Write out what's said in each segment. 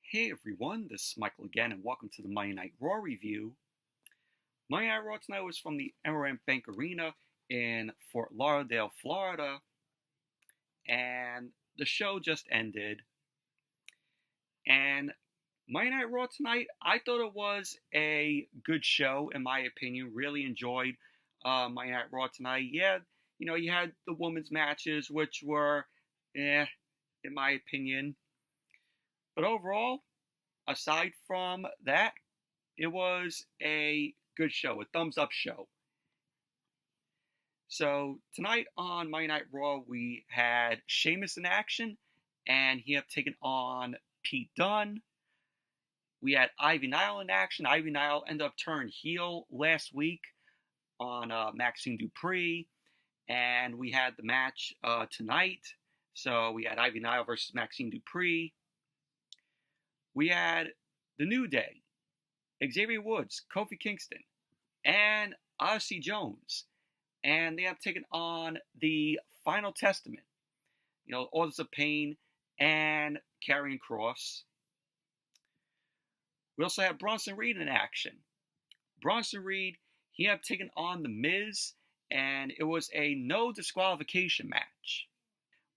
Hey everyone, this is Michael again, and welcome to the Monday Night Raw review. Monday Night Raw tonight was from the Amerant Bank Arena in Fort Lauderdale, Florida, and the show just ended. And Monday Night Raw tonight, I thought it was a good show, in my opinion. Really enjoyed Monday Night Raw tonight. Yeah, you had the women's matches, which were, in my opinion. But overall, aside from that, it was a good show, a thumbs up show. So tonight on Monday Night Raw, we had Sheamus in action, and he had taken on Pete Dunne. We had Nile in action. Nile ended up turning heel last week on Maxxine Dupri, and we had the match tonight. So we had Nile versus Maxxine Dupri. We had the New Day, Xavier Woods, Kofi Kingston, and Odyssey Jones. And they have taken on the Final Testament, Authors of Pain and Karrion Kross. We also have Bronson Reed in action. Bronson Reed, he had taken on The Miz, and it was a no disqualification match.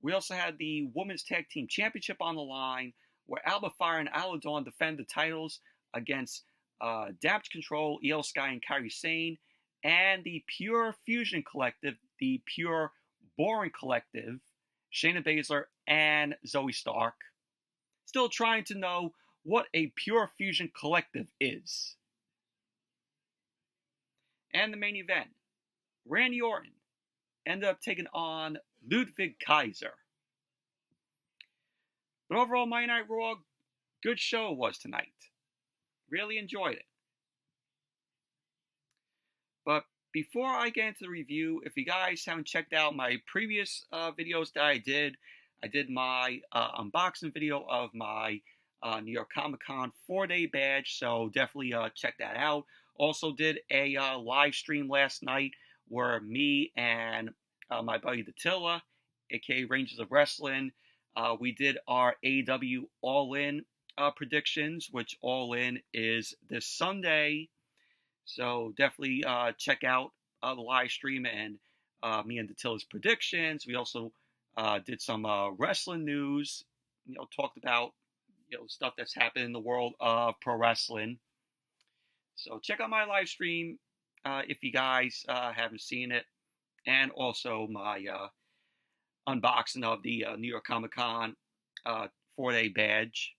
We also had the Women's Tag Team Championship on the line, where Alba, Fyre, and Isla defend the titles against Damage Control, Io Sky, and Kairi Sane, and the Pure Fusion Collective, the Pure Boring Collective, Shayna Baszler and Zoe Stark. Still trying to know what a Pure Fusion Collective is. And the main event, Randy Orton ended up taking on Ludwig Kaiser. But overall, Monday Night Raw, good show it was tonight. Really enjoyed it. But before I get into the review, if you guys haven't checked out my previous videos that I did my unboxing video of my New York Comic Con 4-day badge, so definitely check that out. Also did a live stream last night where me and my buddy Attila, aka Rangers of Wrestling, we did our AEW All In predictions, which All In is this Sunday. So definitely check out the live stream and me and Attila's predictions. We also did some wrestling news, talked about stuff that's happened in the world of pro wrestling. So check out my live stream if you guys haven't seen it, and also my unboxing of the New York Comic Con 4-day badge.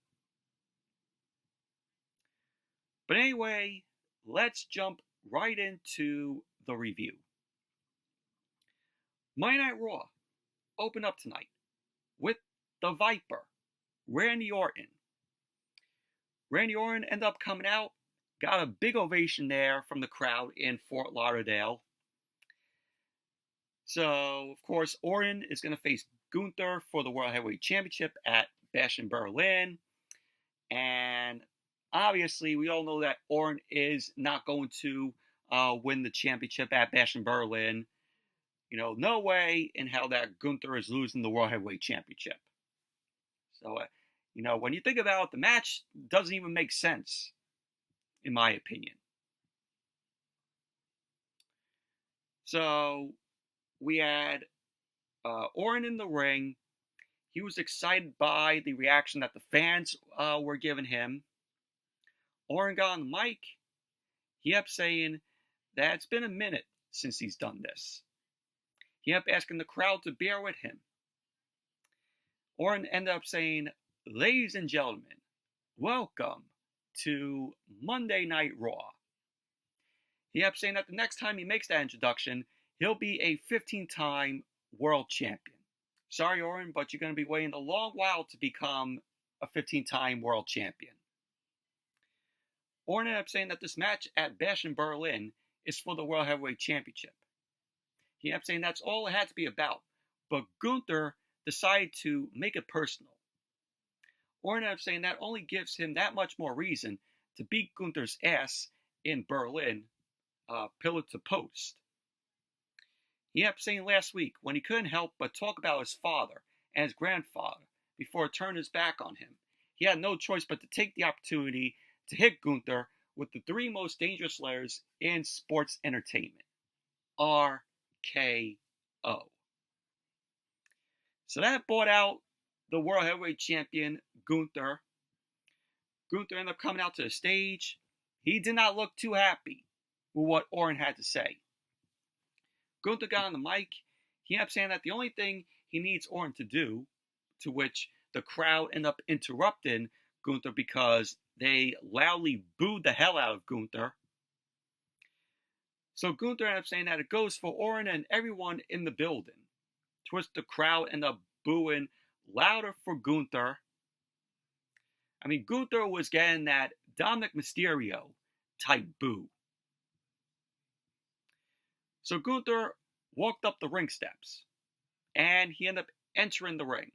But anyway, let's jump right into the review. Monday Night Raw opened up tonight with the Viper, Randy Orton. Randy Orton ended up coming out, got a big ovation there from the crowd in Fort Lauderdale. So, of course, Orton is going to face Gunther for the World Heavyweight Championship at Bash in Berlin. And obviously, we all know that Orton is not going to win the championship at Bash in Berlin. No way in hell that Gunther is losing the World Heavyweight Championship. So, when you think about it, the match doesn't even make sense, in my opinion. So, we had Orton in the ring. He was excited by the reaction that the fans were giving him. Orton got on the mic. He kept saying that it's been a minute since he's done this. He kept asking the crowd to bear with him. Orton ended up saying, "Ladies and gentlemen, welcome to Monday Night Raw." He kept saying that the next time he makes that introduction, he'll be a 15-time world champion. Sorry, Orton, but you're going to be waiting a long while to become a 15-time world champion. Orton ended up saying that this match at Bash in Berlin is for the World Heavyweight Championship. He kept saying that's all it had to be about, but Gunther decided to make it personal. Orton ended up saying that only gives him that much more reason to beat Gunther's ass in Berlin, pillar to post. He kept saying last week when he couldn't help but talk about his father and his grandfather before he turned his back on him. he had no choice but to take the opportunity to hit Gunther with the 3 most dangerous slurs in sports entertainment. RKO. So that brought out the World Heavyweight Champion, Gunther. Gunther ended up coming out to the stage. He did not look too happy with what Orton had to say. Gunther got on the mic. He ended up saying that the only thing he needs Orton to do, to which the crowd ended up interrupting Gunther because they loudly booed the hell out of Gunther. So Gunther ended up saying that it goes for Orton and everyone in the building, to which the crowd ended up booing louder for Gunther. I mean, Gunther was getting that Dominic Mysterio type boo. So Gunther walked up the ring steps, and he ended up entering the ring.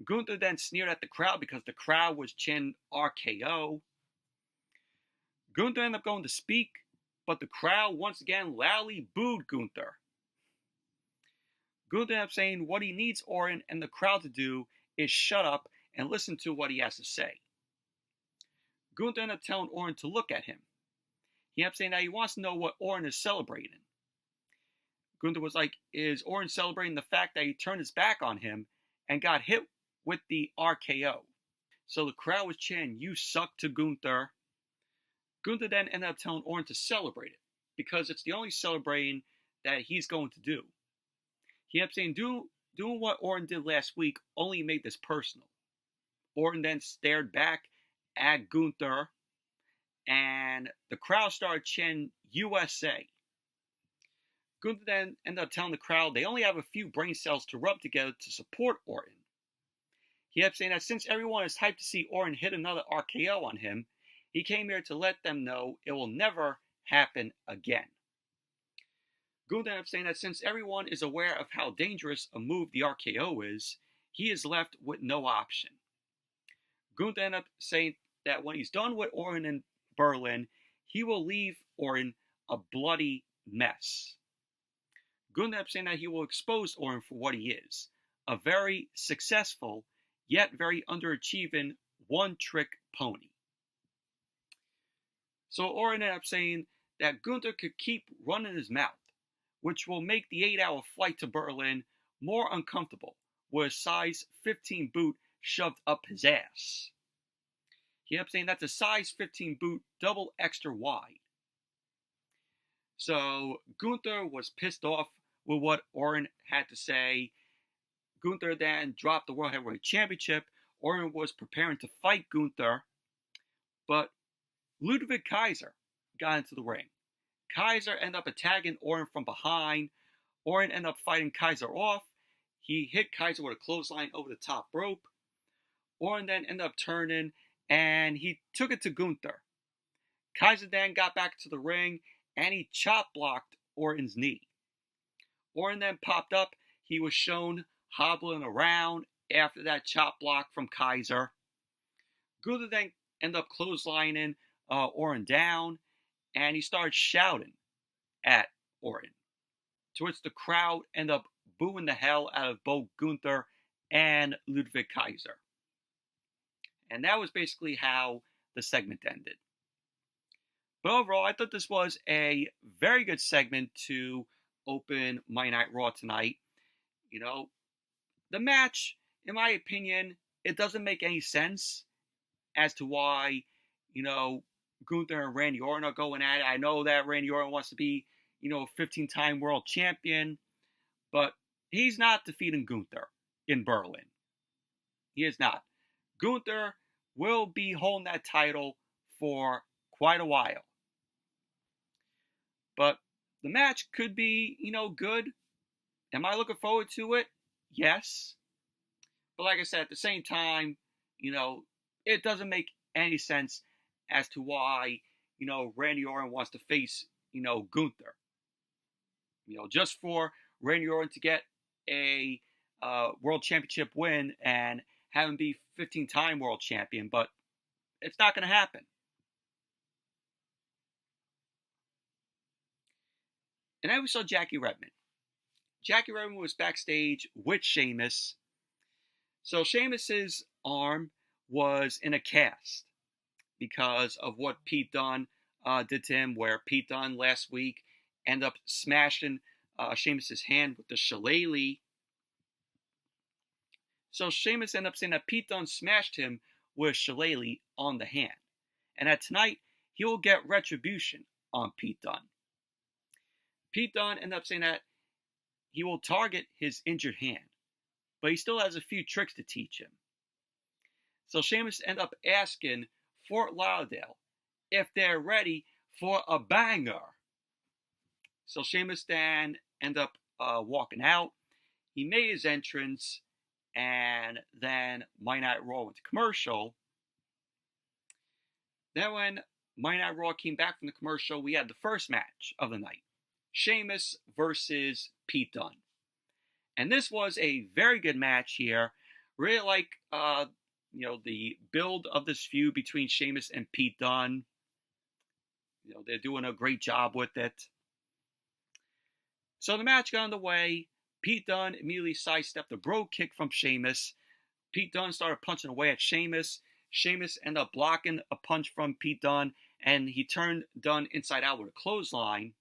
Gunther then sneered at the crowd because the crowd was chanting RKO. Gunther ended up going to speak, but the crowd once again loudly booed Gunther. Gunther ended up saying what he needs Orton and the crowd to do is shut up and listen to what he has to say. Gunther ended up telling Orton to look at him. He ended up saying that he wants to know what Orton is celebrating. Gunther was like, is Orton celebrating the fact that he turned his back on him and got hit with the RKO? So the crowd was chanting, "You suck" to Gunther. Gunther then ended up telling Orton to celebrate it, because it's the only celebrating that he's going to do. He ended up saying, doing what Orton did last week only made this personal. Orton then stared back at Gunther, and the crowd started chanting USA. Gunther then ended up telling the crowd they only have a few brain cells to rub together to support Orton. He ended up saying that since everyone is hyped to see Orton hit another RKO on him, he came here to let them know it will never happen again. Gunther ended up saying that since everyone is aware of how dangerous a move the RKO is, he is left with no option. Gunther ended up saying that when he's done with Orton in Berlin, he will leave Orton a bloody mess. Gunther ended up saying that he will expose Orton for what he is, a very successful, yet very underachieving one-trick pony. So Orton ended up saying that Gunther could keep running his mouth, which will make the 8-hour flight to Berlin more uncomfortable with a size 15 boot shoved up his ass. He ended up saying that's a size 15 boot double extra wide. So Gunther was pissed off with what Orton had to say. Gunther then dropped the World Heavyweight Championship. Orton was preparing to fight Gunther, but Ludwig Kaiser got into the ring. Kaiser ended up attacking Orton from behind. Orton ended up fighting Kaiser off. He hit Kaiser with a clothesline over the top rope. Orton then ended up turning, and he took it to Gunther. Kaiser then got back to the ring, and he chop blocked Orton's knee. Orton then popped up. He was shown hobbling around after that chop block from Kaiser. Gunther then ended up clotheslining Orton down, and he started shouting at Orton, to which the crowd ended up booing the hell out of both Gunther and Ludwig Kaiser. And that was basically how the segment ended. But overall, I thought this was a very good segment to open Monday Night Raw tonight. You know, the match, in my opinion, it doesn't make any sense as to why, Gunther and Randy Orton are going at it. I know that Randy Orton wants to be, a 15-time world champion, but he's not defeating Gunther in Berlin. He is not. Gunther will be holding that title for quite a while. But the match could be, good. Am I looking forward to it? Yes. But like I said, at the same time, it doesn't make any sense as to why, Randy Orton wants to face, Gunther. Just for Randy Orton to get a world championship win and have him be 15-time world champion, but it's not going to happen. And then we saw Jackie Redmond. Jackie Redmond was backstage with Sheamus. So Sheamus's arm was in a cast because of what Pete Dunne did to him, where Pete Dunne last week ended up smashing Sheamus' hand with the shillelagh. So Sheamus ended up saying that Pete Dunne smashed him with a shillelagh on the hand. And that tonight, he will get retribution on Pete Dunne. Pete Dunne ended up saying that he will target his injured hand, but he still has a few tricks to teach him. So Sheamus ended up asking Fort Lauderdale if they're ready for a banger. So Sheamus then ended up walking out. He made his entrance, and then Monday Night Raw went to commercial. Then when Monday Night Raw came back from the commercial, we had the first match of the night. Sheamus versus Pete Dunne. And this was a very good match here. Really like the build of this feud between Sheamus and Pete Dunne. They're doing a great job with it. So the match got underway. Pete Dunne immediately sidestepped a bro kick from Sheamus. Pete Dunne started punching away at Sheamus. Sheamus ended up blocking a punch from Pete Dunne, and he turned Dunne inside out with a clothesline.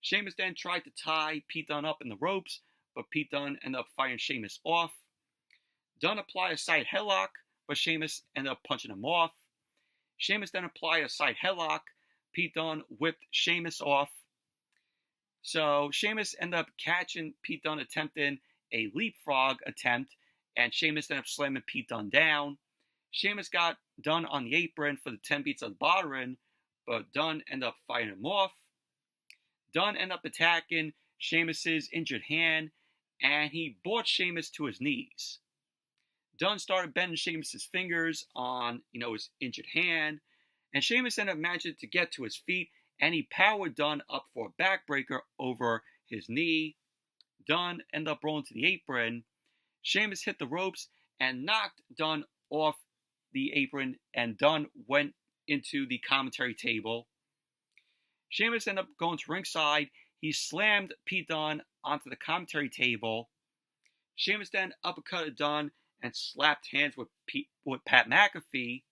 Sheamus then tried to tie Pete Dunne up in the ropes, but Pete Dunne ended up firing Sheamus off. Dunne applied a side headlock, but Sheamus ended up punching him off. Sheamus then applied a side headlock. Pete Dunne whipped Sheamus off. So Sheamus ended up catching Pete Dunne attempting a leapfrog attempt, and Sheamus ended up slamming Pete Dunne down. Sheamus got Dunne on the apron for the 10 beats of the bottom, but Dunne ended up fighting him off. Dunne ended up attacking Sheamus' injured hand, and he brought Sheamus to his knees. Dunne started bending Sheamus' fingers on, his injured hand, and Sheamus ended up managing to get to his feet, and he powered Dunne up for a backbreaker over his knee. Dunne ended up rolling to the apron. Sheamus hit the ropes and knocked Dunne off the apron, and Dunne went into the commentary table. Sheamus ended up going to ringside. He slammed Pete Dunne onto the commentary table. Sheamus then uppercutted Dunne and slapped hands with Pat McAfee,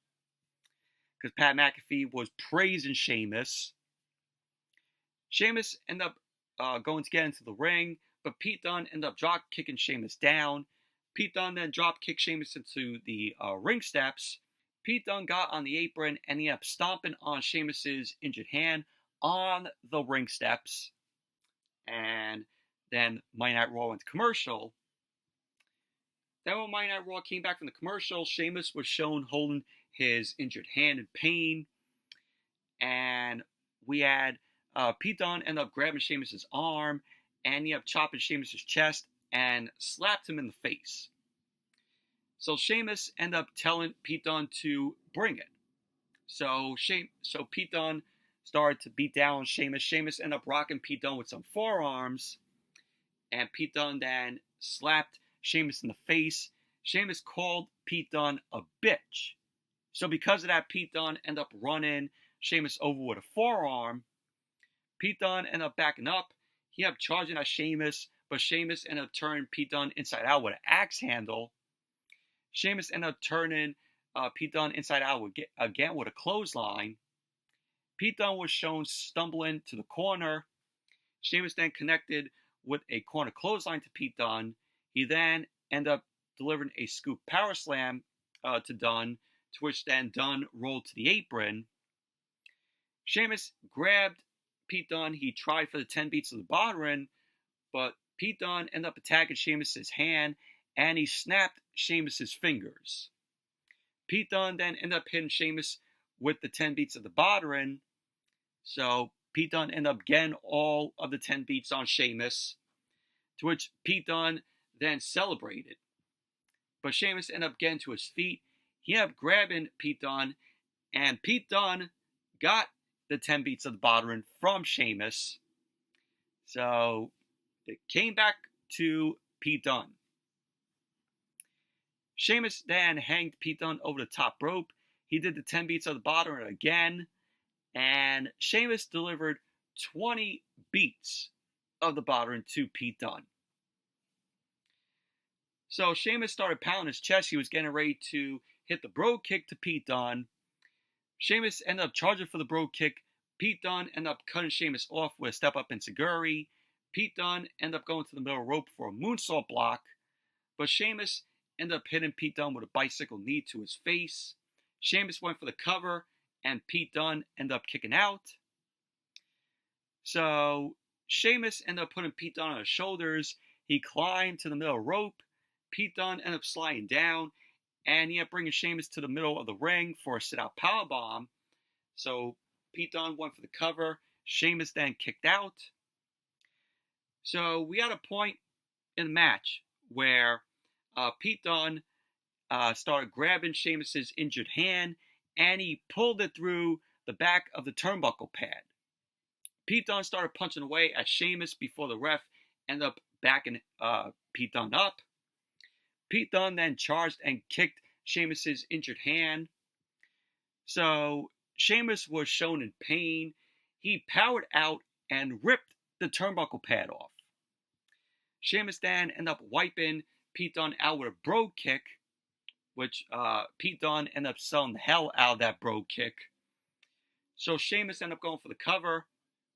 because Pat McAfee was praising Sheamus. Sheamus ended up going to get into the ring, but Pete Dunne ended up drop kicking Sheamus down. Pete Dunne then drop kicked Sheamus into the ring steps. Pete Dunne got on the apron and he ended up stomping on Sheamus' injured hand on the ring steps. And then Monday Night Raw went to commercial. Then when Monday Night Raw came back from the commercial, Sheamus was shown holding his injured hand in pain. And we had Pete Dunne end up grabbing Sheamus' arm, and he ended up chopping Sheamus' chest and slapped him in the face. So Sheamus ended up telling Pete Dunne to bring it. So Pete Dunne started to beat down on Sheamus. Sheamus ended up rocking Pete Dunne with some forearms, and Pete Dunne then slapped Sheamus in the face. Sheamus called Pete Dunne a bitch. So because of that, Pete Dunne ended up running Sheamus over with a forearm. Pete Dunne ended up backing up. He ended up charging at Sheamus, but Sheamus ended up turning Pete Dunne inside out with an axe handle. Sheamus ended up turning Pete Dunne inside out again with a clothesline. Pete Dunne was shown stumbling to the corner. Sheamus then connected with a corner clothesline to Pete Dunne. He then ended up delivering a scoop power slam to Dunne, to which then Dunne rolled to the apron. Sheamus grabbed Pete Dunne. He tried for the 10 beats of the bottom, but Pete Dunne ended up attacking Sheamus' hand, and he snapped Sheamus' fingers. Pete Dunne then ended up hitting Sheamus with the 10 beats of the bottom. So Pete Dunne ended up getting all of the 10 beats on Sheamus, to which Pete Dunne then celebrated. But Sheamus ended up getting to his feet. He ended up grabbing Pete Dunne, and Pete Dunne got the 10 beats of the bottom from Sheamus. So it came back to Pete Dunne. Sheamus then hanged Pete Dunne over the top rope. He did the 10 beats of the bottom again, and Sheamus delivered 20 beats of the bottom to Pete Dunne. So Sheamus started pounding his chest. He was getting ready to hit the bro kick to Pete Dunne. Sheamus ended up charging for the bro kick. Pete Dunne ended up cutting Sheamus off with a step up enziguri. Pete Dunne ended up going to the middle rope for a moonsault block, but Sheamus ended up hitting Pete Dunne with a bicycle knee to his face. Sheamus went for the cover, and Pete Dunne ended up kicking out. So Sheamus ended up putting Pete Dunne on his shoulders. He climbed to the middle rope. Pete Dunne ended up sliding down, and he ended up bringing Sheamus to the middle of the ring for a sit-out powerbomb. So Pete Dunne went for the cover. Sheamus then kicked out. So we had a point in the match where Pete Dunne started grabbing Sheamus's injured hand, and he pulled it through the back of the turnbuckle pad. Pete Dunne started punching away at Sheamus before the ref ended up backing Pete Dunne up. Pete Dunne then charged and kicked Sheamus's injured hand. So Sheamus was shown in pain. He powered out and ripped the turnbuckle pad off. Sheamus then ended up wiping Pete Dunne out with a bro kick, which Pete Dunne ended up selling the hell out of that bro kick. So Sheamus ended up going for the cover,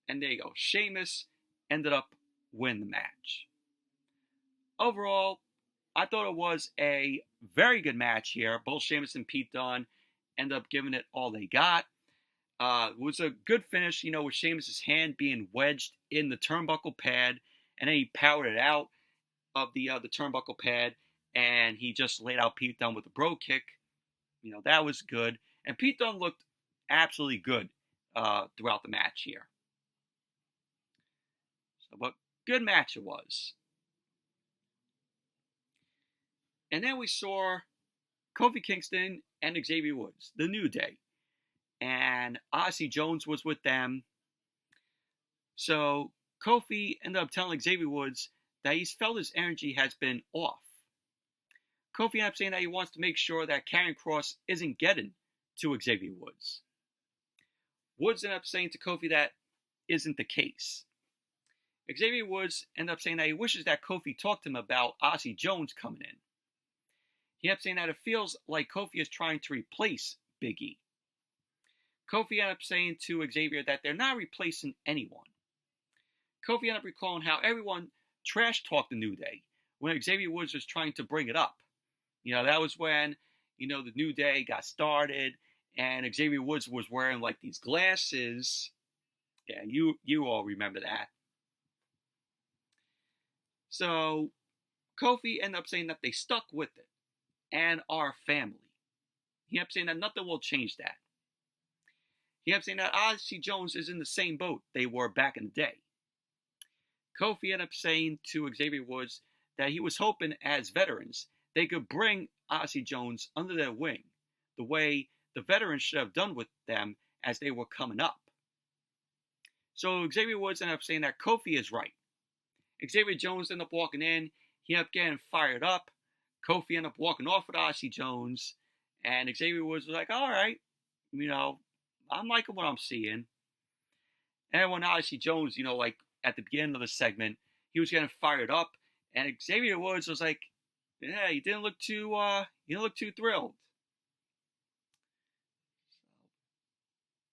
and there you go. Sheamus ended up winning the match. Overall, I thought it was a very good match here. Both Sheamus and Pete Dunne ended up giving it all they got. It was a good finish, with Sheamus's hand being wedged in the turnbuckle pad, and then he powered it out of the turnbuckle pad, and he just laid out Pete Dunne with a bro kick. That was good. And Pete Dunne looked absolutely good throughout the match here. So, but good match it was. And then we saw Kofi Kingston and Xavier Woods, the New Day. And Odyssey Jones was with them. So Kofi ended up telling Xavier Woods that he's felt his energy has been off. Kofi ended up saying that he wants to make sure that Karrion Kross isn't getting to Xavier Woods. Woods ended up saying to Kofi that isn't the case. Xavier Woods ended up saying that he wishes that Kofi talked to him about Odyssey Jones coming in. He ended up saying that it feels like Kofi is trying to replace Big E. Kofi ended up saying to Xavier that they're not replacing anyone. Kofi ended up recalling how everyone trash-talked the New Day when Xavier Woods was trying to bring it up. That was when, the New Day got started, and Xavier Woods was wearing, these glasses. Yeah, you all remember that. So, Kofi ended up saying that they stuck with it and are family. He ended up saying that nothing will change that. He ended up saying that Odyssey Jones is in the same boat they were back in the day. Kofi ended up saying to Xavier Woods that he was hoping, as veterans, they could bring Odyssey Jones under their wing, the way the veterans should have done with them as they were coming up. So Xavier Woods ended up saying that Kofi is right. Xavier Jones ended up walking in. He ended up getting fired up. Kofi ended up walking off with Odyssey Jones. And Xavier Woods was like, all right, I'm liking what I'm seeing. And when Odyssey Jones, at the beginning of the segment, he was getting fired up. And Xavier Woods was like, yeah, he didn't look too thrilled.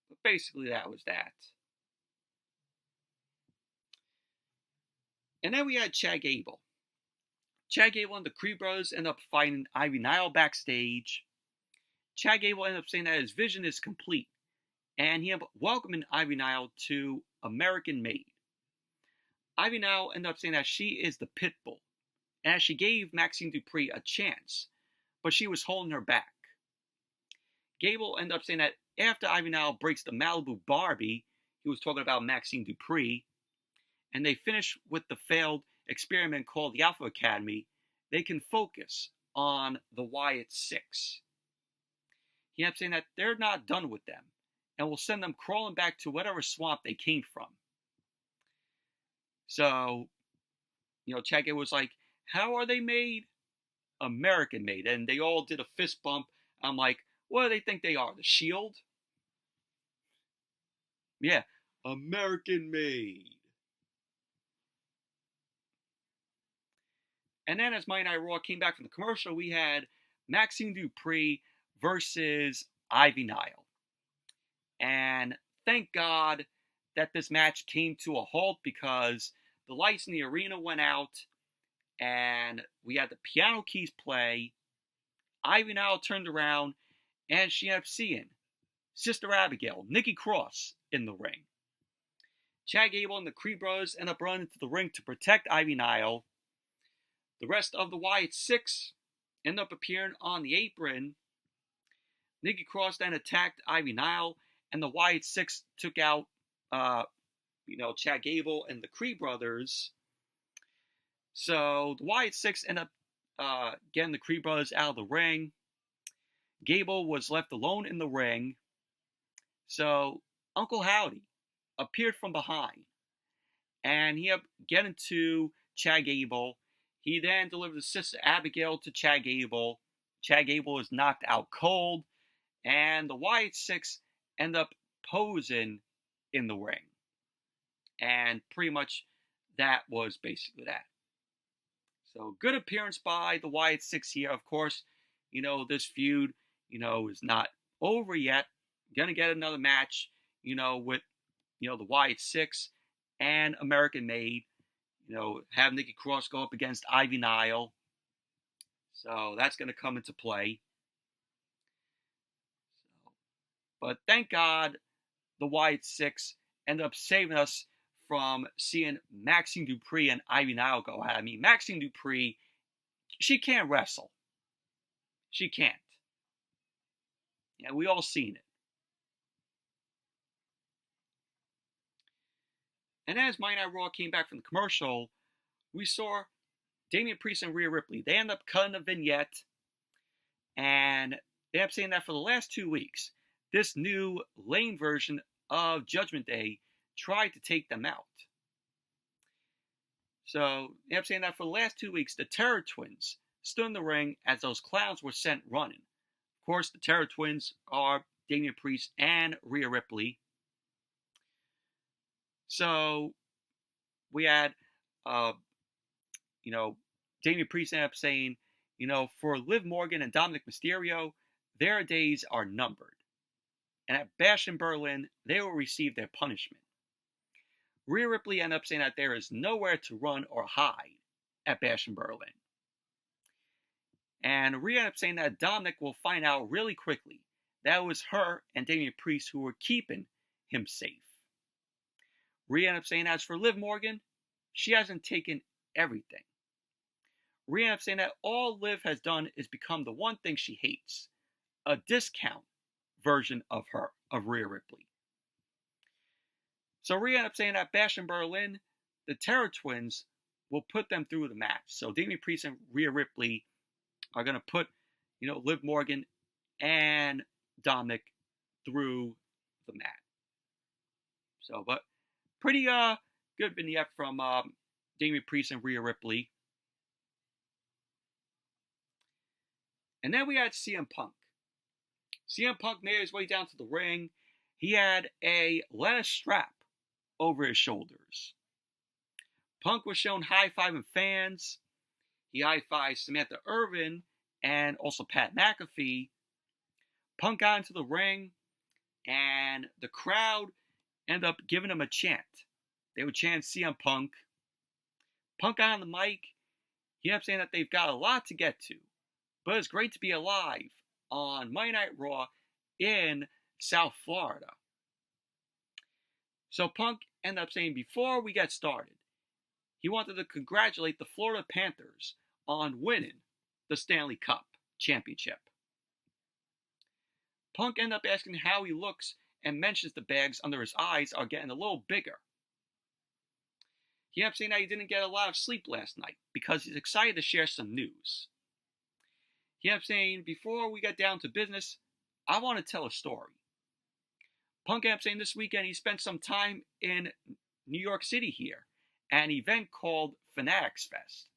But basically that was that. And then we had Chad Gable. Chad Gable and the Creed brothers ended up fighting Ivy Nile backstage. Chad Gable ended up saying that his vision is complete, and he ended up welcoming Ivy Nile to American Made. Ivy Nile ended up saying that she is the pit bull, and that she gave Maxxine Dupri a chance, but she was holding her back. Gable ended up saying that after Ivy Nile breaks the Malibu Barbie, he was talking about Maxxine Dupri, and they finish with the failed experiment called the Alpha Academy, they can focus on the Wyatt Six. He ended up saying that they're not done with them, and will send them crawling back to whatever swamp they came from. So, Chad Gable was like, how are they made? American made. And they all did a fist bump. I'm like, what do they think they are? The Shield? Yeah, American made. And then as Monday Night Raw came back from the commercial, we had Maxxine Dupri versus Nile. And thank God that this match came to a halt, because the lights in the arena went out and we had the piano keys play. Nile turned around and she ended up seeing Sister Abigail, Nikki Cross, in the ring. Chad Gable and the Creed brothers end up running into the ring to protect Nile. The rest of the Wyatt Six end up appearing on the apron. Nikki Cross then attacked Nile, and the Wyatt Six took out, Chad Gable and the Creed brothers. So the Wyatt Six end up getting the Creed brothers out of the ring. Gable was left alone in the ring. So Uncle Howdy appeared from behind, and he getting to Chad Gable. He then delivered his sister Abigail to Chad Gable. Chad Gable is knocked out cold, and the Wyatt Six end up posing in the ring. And pretty much that was basically that. So good appearance by the Wyatt Six here. Of course, this feud, is not over yet. Gonna get another match, with, the Wyatt Six and American Made. Have Nikki Cross go up against Nile. So that's going to come into play. But thank God the Wyatt Six ended up saving us from seeing Maxxine Dupri and Nile go at it. I mean, Maxxine Dupri, she can't wrestle. She can't. Yeah, we all seen it. And as Monday Night Raw came back from the commercial, we saw Damian Priest and Rhea Ripley. They ended up cutting a vignette, and they ended up saying that for the last 2 weeks, this new lame version of Judgment Day tried to take them out. So they ended up saying that for the last 2 weeks, the Terror Twins stood in the ring as those clowns were sent running. Of course, the Terror Twins are Damian Priest and Rhea Ripley. So we had, Damian Priest ended up saying, for Liv Morgan and Dominic Mysterio, their days are numbered. And at Bash in Berlin, they will receive their punishment. Rhea Ripley ended up saying that there is nowhere to run or hide at Bash in Berlin. And Rhea ended up saying that Dominic will find out really quickly that it was her and Damian Priest who were keeping him safe. Rhea ended up saying as for Liv Morgan, she hasn't taken everything. Rhea ended up saying that all Liv has done is become the one thing she hates, a discount version of her, of Rhea Ripley. So Rhea ended up saying that Bash in Berlin, the Terror Twins will put them through the match. So Damian Priest and Rhea Ripley are going to put, Liv Morgan and Dominic through the mat. So, but pretty good vignette from Damian Priest and Rhea Ripley. And then we had CM Punk. CM Punk made his way down to the ring. He had a lettuce strap over his shoulders. Punk was shown high-fiving fans. He high-fived Samantha Irvin and also Pat McAfee. Punk got into the ring, and the crowd ended up giving him a chant. They would chant CM Punk. Punk got on the mic. He ended up saying that they've got a lot to get to, but it's great to be alive on Monday Night Raw in South Florida. So Punk ended up saying before we get started, he wanted to congratulate the Florida Panthers on winning the Stanley Cup championship. Punk ended up asking how he looks and mentions the bags under his eyes are getting a little bigger. He ended up saying that he didn't get a lot of sleep last night because he's excited to share some news. He ended up saying, before we get down to business, I want to tell a story. Punk ended up saying this weekend he spent some time in New York City here at an event called Fanatics Fest,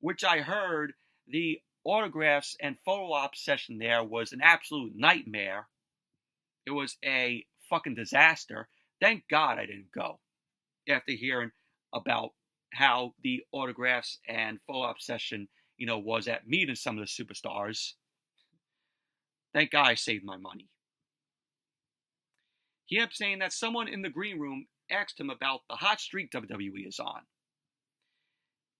which I heard the autographs and photo op session there was an absolute nightmare. It was a fucking disaster. Thank God I didn't go after hearing about how the autographs and photo op session, was at meeting some of the superstars. Thank God I saved my money. He ended up saying that someone in the green room asked him about the hot streak WWE is on.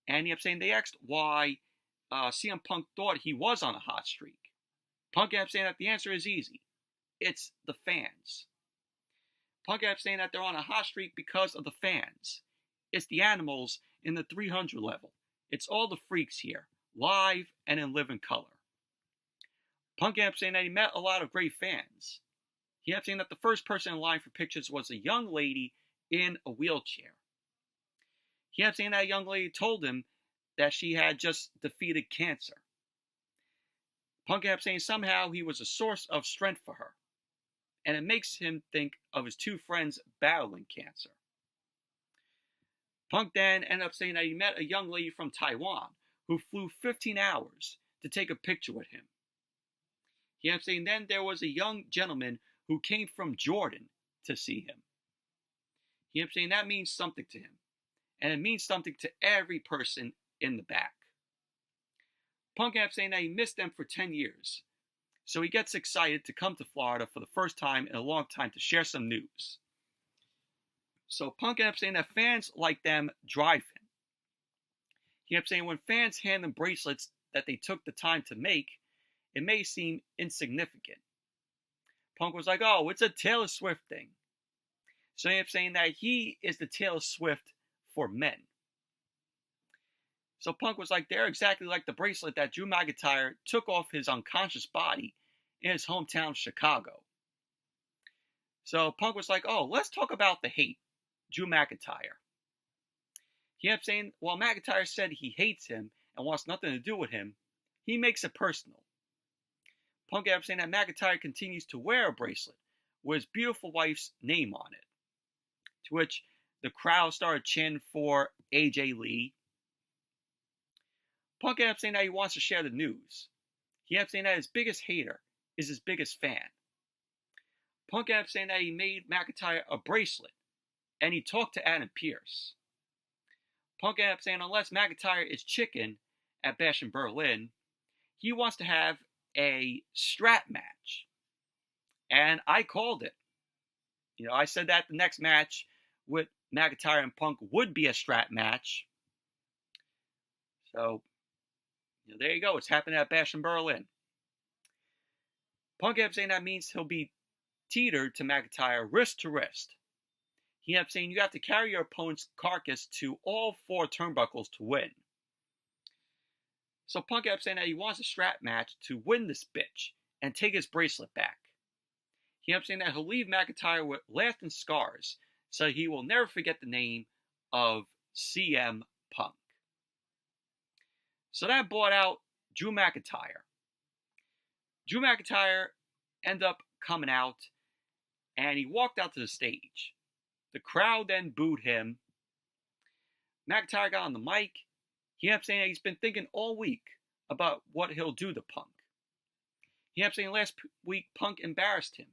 And he ended up saying they asked why CM Punk thought he was on a hot streak. Punk ended up saying that the answer is easy. It's the fans. Punk ended up saying that they're on a hot streak because of the fans. It's the animals in the 300 level. It's all the freaks here, live and in living color. Punk ended up saying that he met a lot of great fans. He ended up saying that the first person in line for pictures was a young lady in a wheelchair. He ended up saying that young lady told him that she had just defeated cancer. Punk ended up saying somehow he was a source of strength for her. And it makes him think of his two friends battling cancer. Punk then ended up saying that he met a young lady from Taiwan who flew 15 hours to take a picture with him. He ended up saying then there was a young gentleman who came from Jordan to see him. He ended up saying that means something to him. And it means something to every person in the back. Punk ended up saying that he missed them for 10 years. So he gets excited to come to Florida for the first time in a long time to share some news. So Punk ended up saying that fans like them drive him. He ended up saying when fans hand them bracelets that they took the time to make, it may seem insignificant. Punk was like, oh, it's a Taylor Swift thing. So he ended up saying that he is the Taylor Swift for men. So Punk was like, they're exactly like the bracelet that Drew McIntyre took off his unconscious body in his hometown, Chicago. So Punk was like, oh, let's talk about the hate, Drew McIntyre. He ended up saying, while McIntyre said he hates him and wants nothing to do with him, he makes it personal. Punk ended up saying that McIntyre continues to wear a bracelet with his beautiful wife's name on it. To which the crowd started chanting for AJ Lee. Punk ended up saying that he wants to share the news. He ended up saying that his biggest hater is his biggest fan. Punk ended up saying that he made McIntyre a bracelet, and he talked to Adam Pearce. Punk ended up saying unless McIntyre is chicken at Bash in Berlin, he wants to have a strap match. And I called it. I said that the next match with McIntyre and Punk would be a strap match. So, there you go. It's happening at Bash in Berlin. Punk ended up saying that means he'll be teetered to McIntyre wrist to wrist. He ended up saying you have to carry your opponent's carcass to all 4 turnbuckles to win. So Punk ended up saying that he wants a strap match to win this bitch and take his bracelet back. He ended up saying that he'll leave McIntyre with lasting scars so he will never forget the name of CM Punk. So that brought out Drew McIntyre. Drew McIntyre ended up coming out and he walked out to the stage. The crowd then booed him. McIntyre got on the mic. He ended up saying that he's been thinking all week about what he'll do to Punk. He ended up saying last week Punk embarrassed him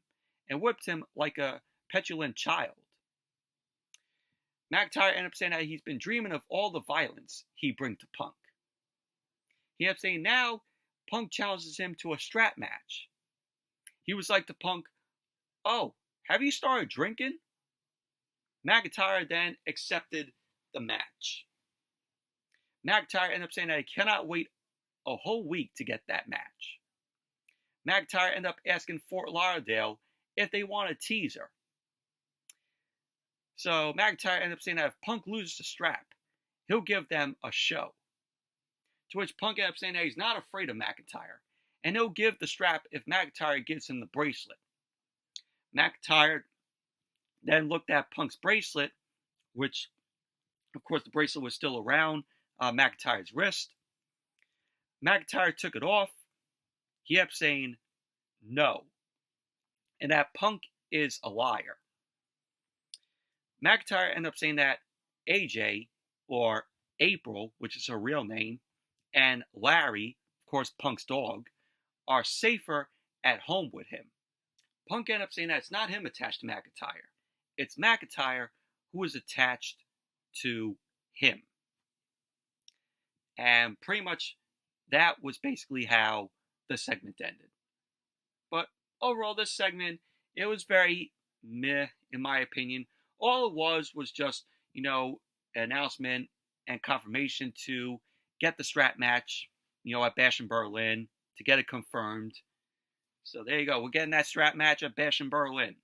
and whipped him like a petulant child. McIntyre ended up saying that he's been dreaming of all the violence he'd bring to Punk. He ended up saying now Punk challenges him to a strap match. He was like to Punk, oh, have you started drinking? McIntyre then accepted the match. McIntyre ended up saying that he cannot wait a whole week to get that match. McIntyre ended up asking Fort Lauderdale if they want a teaser. So McIntyre ended up saying that if Punk loses the strap, he'll give them a show. To which Punk ended up saying that he's not afraid of McIntyre, and he'll give the strap if McIntyre gives him the bracelet. McIntyre then looked at Punk's bracelet, which, of course, the bracelet was still around McIntyre's wrist. McIntyre took it off. He ended up saying no, and that Punk is a liar. McIntyre ended up saying that AJ, or April, which is her real name, and Larry, of course, Punk's dog, are safer at home with him. Punk ended up saying that it's not him attached to McIntyre. It's McIntyre who is attached to him. And pretty much that was basically how the segment ended. But overall, this segment, it was very meh, in my opinion. All it was just, an announcement and confirmation to get the strap match, at Bash in Berlin, to get it confirmed. So there you go. We're getting that strap match at Bash in Berlin.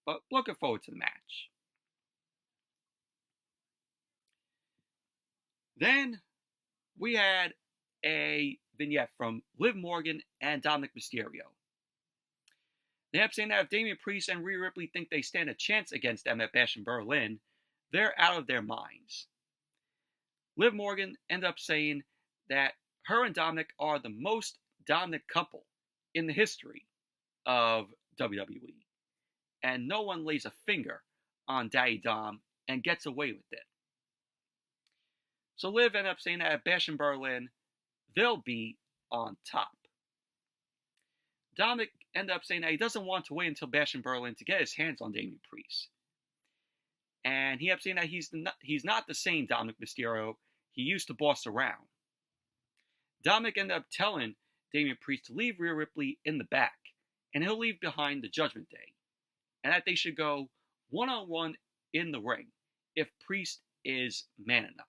But looking forward to the match. Then we had a vignette from Liv Morgan and Dominic Mysterio. They have saying that if Damian Priest and Rhea Ripley think they stand a chance against them at Bash in Berlin, they're out of their minds. Liv Morgan ended up saying that her and Dominic are the most dominant couple in the history of WWE. And no one lays a finger on Daddy Dom and gets away with it. So Liv ended up saying that at Bash in Berlin, they'll be on top. Dominic ended up saying that he doesn't want to wait until Bash in Berlin to get his hands on Damian Priest. And he ended up saying that he's not the same Dominic Mysterio he used to boss around. Dominic ended up telling Damian Priest to leave Rhea Ripley in the back, and he'll leave behind the Judgment Day, and that they should go one-on-one in the ring if Priest is man enough.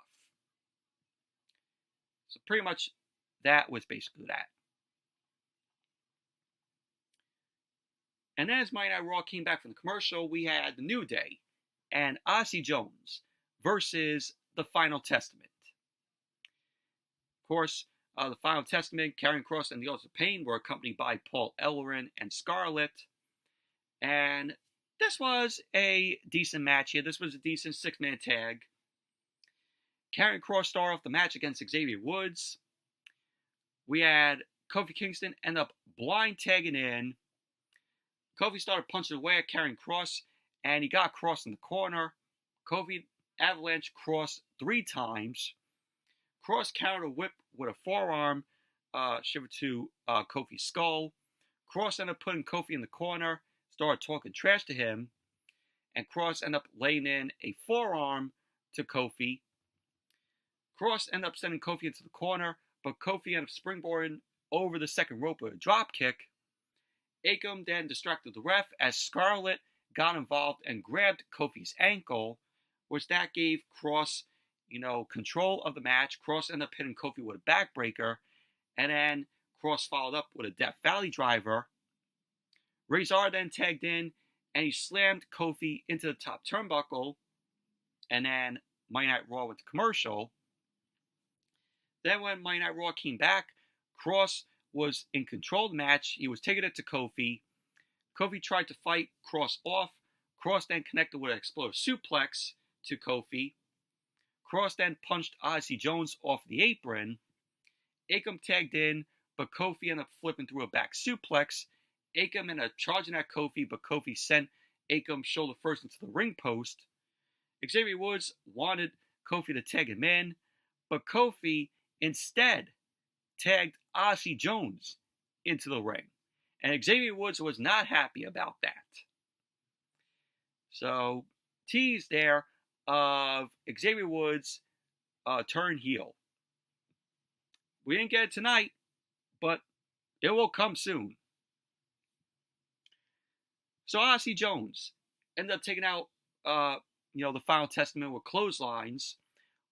So pretty much that was basically that. And then as Monday Night Raw came back from the commercial, we had the New Day and Odyssey Jones versus the Final Testament. Of course, the Final Testament, Karrion Kross, and the Authors of Pain were accompanied by Paul Ellering and Scarlett. And this was a decent match here. This was a decent six-man tag. Karrion Kross started off the match against Xavier Woods. We had Kofi Kingston end up blind tagging in. Kofi started punching away at Karrion Kross, and he got Kross in the corner. Kofi avalanche Kross 3 times. Kross countered a whip with a forearm shiver to Kofi's skull. Kross ended up putting Kofi in the corner, started talking trash to him, and Kross ended up laying in a forearm to Kofi. Kross ended up sending Kofi into the corner, but Kofi ended up springboarding over the second rope with a drop kick. Akam then distracted the ref as Scarlett got involved and grabbed Kofi's ankle, which that gave Kross, control of the match. Kross ended up hitting Kofi with a backbreaker, and then Kross followed up with a Death Valley driver. Razor then tagged in, and he slammed Kofi into the top turnbuckle, and then Monday Night Raw went to commercial. Then when Monday Night Raw came back, Kross was in control of the match. He was taking it to Kofi. Kofi tried to fight Kross off. Kross then connected with an explosive suplex to Kofi. Kross then punched Odyssey Jones off the apron. Akam tagged in, but Kofi ended up flipping through a back suplex. Akam ended up charging at Kofi, but Kofi sent Akam shoulder first into the ring post. Xavier Woods wanted Kofi to tag him in, but Kofi instead tagged Odyssey Jones into the ring. And Xavier Woods was not happy about that. So, tease there of Xavier Woods turn heel. We didn't get it tonight, but it will come soon. So Odyssey Jones ended up taking out, the Final Testament with clotheslines.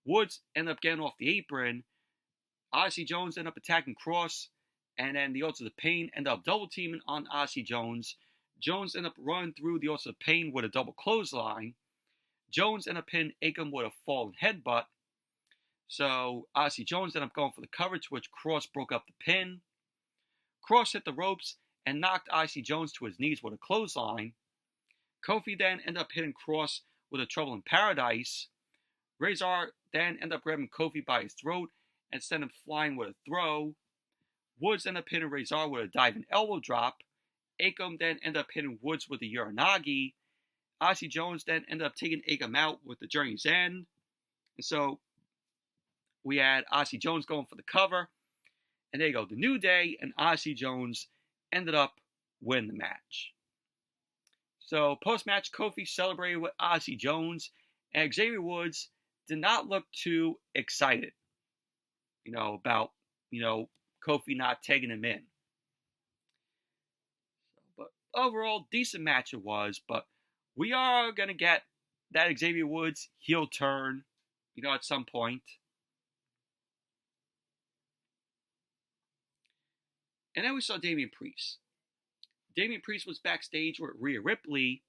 Woods ended up getting off the apron. Odyssey Jones ended up attacking Kross, and then the Authors of Pain ended up double teaming on Odyssey Jones. Jones ended up running through the Authors of Pain with a double clothesline. Jones ended up hitting Akam with a falling headbutt. So Odyssey Jones ended up going for the cover, to which Kross broke up the pin. Kross hit the ropes and knocked Odyssey Jones to his knees with a clothesline. Kofi then ended up hitting Kross with a Trouble in Paradise. Razor then ended up grabbing Kofi by his throat and sent him flying with a throw. Woods ended up hitting Razor with a diving elbow drop. Akam then ended up hitting Woods with a Uranagi. Odyssey Jones then ended up taking Akam out with the Journey's End. And so we had Odyssey Jones going for the cover. And there you go. The New Day and Odyssey Jones ended up winning the match. So post-match, Kofi celebrated with Odyssey Jones. And Xavier Woods did not look too excited, about, Kofi not tagging him in. But overall, decent match it was. But we are going to get that Xavier Woods heel turn, at some point. And then we saw Damian Priest. Damian Priest was backstage with Rhea Ripley.